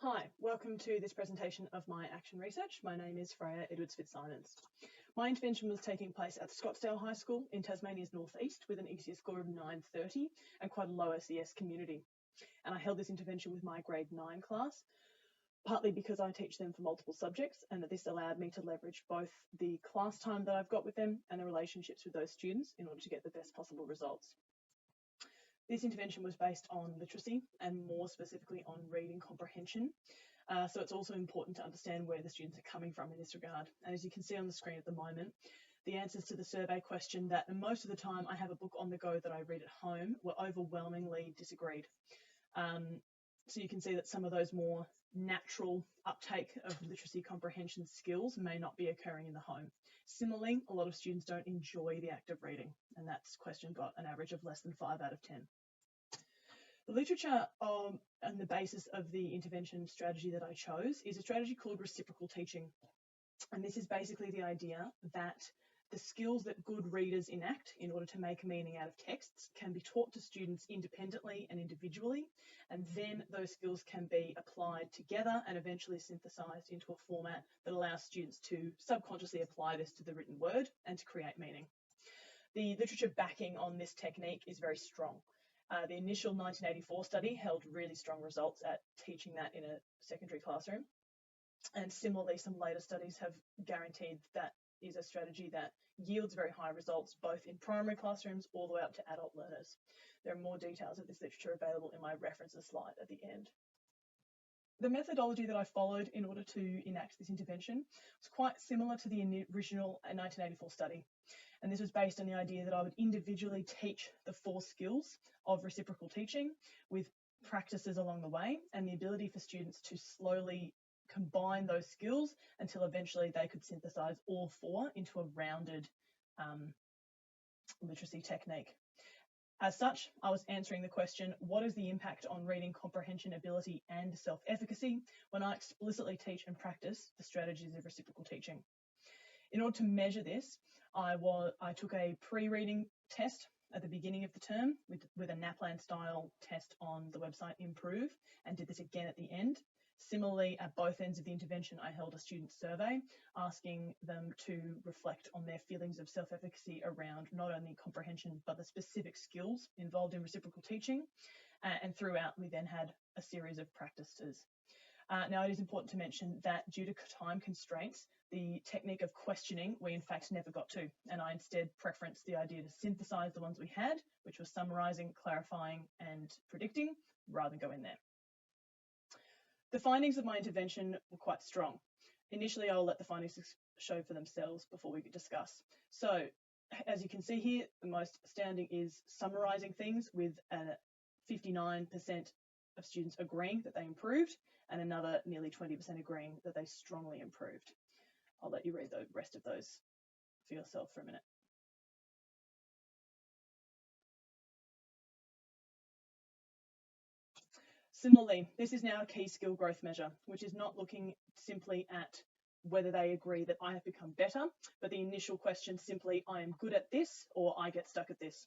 Hi, welcome to this presentation of my action research. My name is Freya Edwards-Fitzsimons. My intervention was taking place at Scottsdale High School in Tasmania's northeast with an ECS score of 930 and quite a low SES community. And I held this intervention with my grade 9 class, partly because I teach them for multiple subjects and that this allowed me to leverage both the class time that I've got with them and the relationships with those students in order to get the best possible results. This intervention was based on literacy and more specifically on reading comprehension. So it's also important to understand where the students are coming from in this regard. And as you can see on the screen at the moment, the answers to the survey question that most of the time I have a book on the go that I read at home were overwhelmingly disagreed. So you can see that some of those more natural uptake of literacy comprehension skills may not be occurring in the home. Similarly, a lot of students don't enjoy the act of reading, and that question got an average of less than 5 out of 10. The literature and the basis of the intervention strategy that I chose is a strategy called reciprocal teaching. And this is basically the idea that the skills that good readers enact in order to make meaning out of texts can be taught to students independently and individually, and then those skills can be applied together and eventually synthesized into a format that allows students to subconsciously apply this to the written word and to create meaning. The literature backing on this technique is very strong. The initial 1984 study held really strong results at teaching that in a secondary classroom. And similarly, some later studies have guaranteed that is a strategy that yields very high results, both in primary classrooms all the way up to adult learners. There are more details of this literature available in my references slide at the end. The methodology that I followed in order to enact this intervention was quite similar to the original 1984 study. And this was based on the idea that I would individually teach the 4 skills of reciprocal teaching with practices along the way and the ability for students to slowly combine those skills until eventually they could synthesize all 4 into a rounded literacy technique. As such, I was answering the question, what is the impact on reading comprehension ability and self-efficacy when I explicitly teach and practice the strategies of reciprocal teaching? In order to measure this, I took a pre-reading test at the beginning of the term with a NAPLAN style test on the website Improve, and did this again at the end. Similarly, at both ends of the intervention, I held a student survey asking them to reflect on their feelings of self-efficacy around not only comprehension, but the specific skills involved in reciprocal teaching. And throughout, we then had a series of practices. Now, it is important to mention that due to time constraints, the technique of questioning we in fact never got to, and I instead preferenced the idea to synthesize the ones we had, which was summarizing, clarifying, and predicting, rather than go in there. The findings of my intervention were quite strong. Initially, I'll let the findings show for themselves before we discuss. So, as you can see here, the most astounding is summarizing things with 59% of students agreeing that they improved, and another nearly 20% agreeing that they strongly improved. I'll let you read the rest of those for yourself for a minute. Similarly, this is now a key skill growth measure, which is not looking simply at whether they agree that I have become better, but the initial question simply, I am good at this, or I get stuck at this.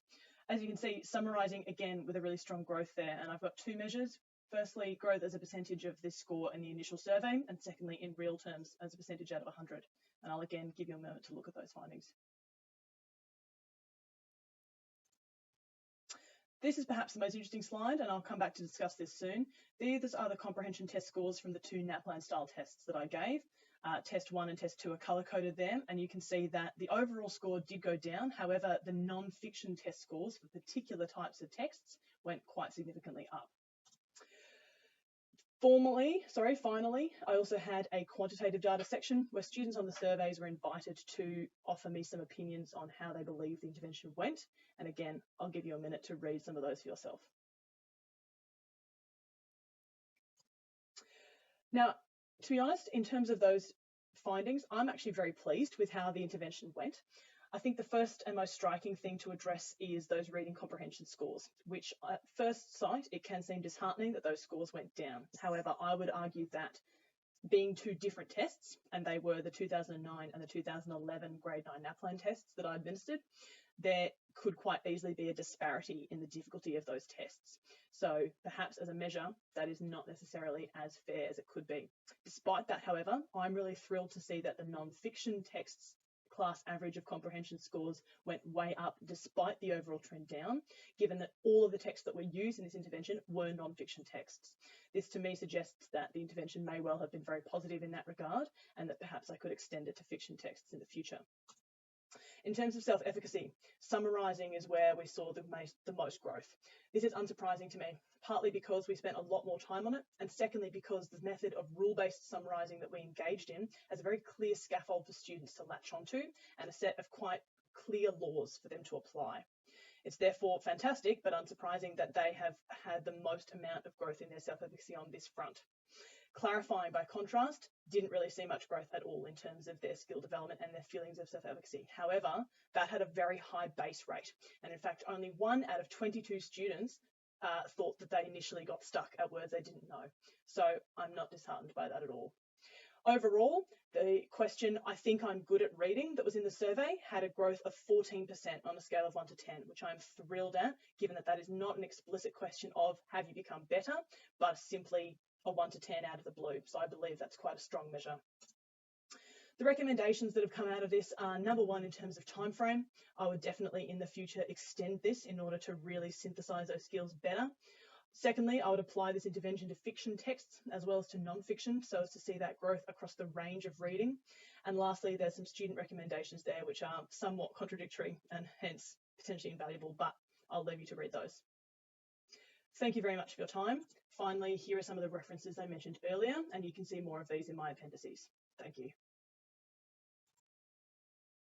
As you can see, summarizing again with a really strong growth there, and I've got 2 measures. Firstly, growth as a percentage of this score in the initial survey, and secondly, in real terms as a percentage out of 100. And I'll again give you a moment to look at those findings. This is perhaps the most interesting slide, and I'll come back to discuss this soon. These are the comprehension test scores from the 2 NAPLAN style tests that I gave. Test 1 and test 2 are color-coded there, and you can see that the overall score did go down. However, the non-fiction test scores for particular types of texts went quite significantly up. Finally, I also had a quantitative data section where students on the surveys were invited to offer me some opinions on how they believe the intervention went. And again, I'll give you a minute to read some of those for yourself. Now, to be honest, in terms of those findings, I'm actually very pleased with how the intervention went. I think the first and most striking thing to address is those reading comprehension scores, which at first sight, it can seem disheartening that those scores went down. However, I would argue that being 2 different tests, and they were the 2009 and the 2011 grade 9 NAPLAN tests that I administered, there could quite easily be a disparity in the difficulty of those tests. So perhaps as a measure, that is not necessarily as fair as it could be. Despite that, however, I'm really thrilled to see that the non-fiction texts class average of comprehension scores went way up despite the overall trend down, given that all of the texts that were used in this intervention were non-fiction texts. This to me suggests that the intervention may well have been very positive in that regard, and that perhaps I could extend it to fiction texts in the future. In terms of self-efficacy, summarising is where we saw the most growth. This is unsurprising to me, partly because we spent a lot more time on it, and secondly because the method of rule-based summarising that we engaged in has a very clear scaffold for students to latch onto and a set of quite clear laws for them to apply. It's therefore fantastic but unsurprising that they have had the most amount of growth in their self-efficacy on this front. Clarifying, by contrast, didn't really see much growth at all in terms of their skill development and their feelings of self-efficacy. However, that had a very high base rate, and in fact only 1 out of 22 students thought that they initially got stuck at words they didn't know. So I'm not disheartened by that at all. Overall, the question, "I think I'm good at reading," that was in the survey had a growth of 14% on a scale of 1 to 10, which I'm thrilled at, given that that is not an explicit question of have you become better, but simply a 1 to 10 out of the blue. So I believe that's quite a strong measure. The recommendations that have come out of this are, number one, in terms of time frame. I would definitely in the future extend this in order to really synthesize those skills better. Secondly, I would apply this intervention to fiction texts as well as to non-fiction, so as to see that growth across the range of reading. And lastly, there's some student recommendations there which are somewhat contradictory and hence potentially invaluable, but I'll leave you to read those. Thank you very much for your time. Finally, here are some of the references I mentioned earlier, and you can see more of these in my appendices. Thank you.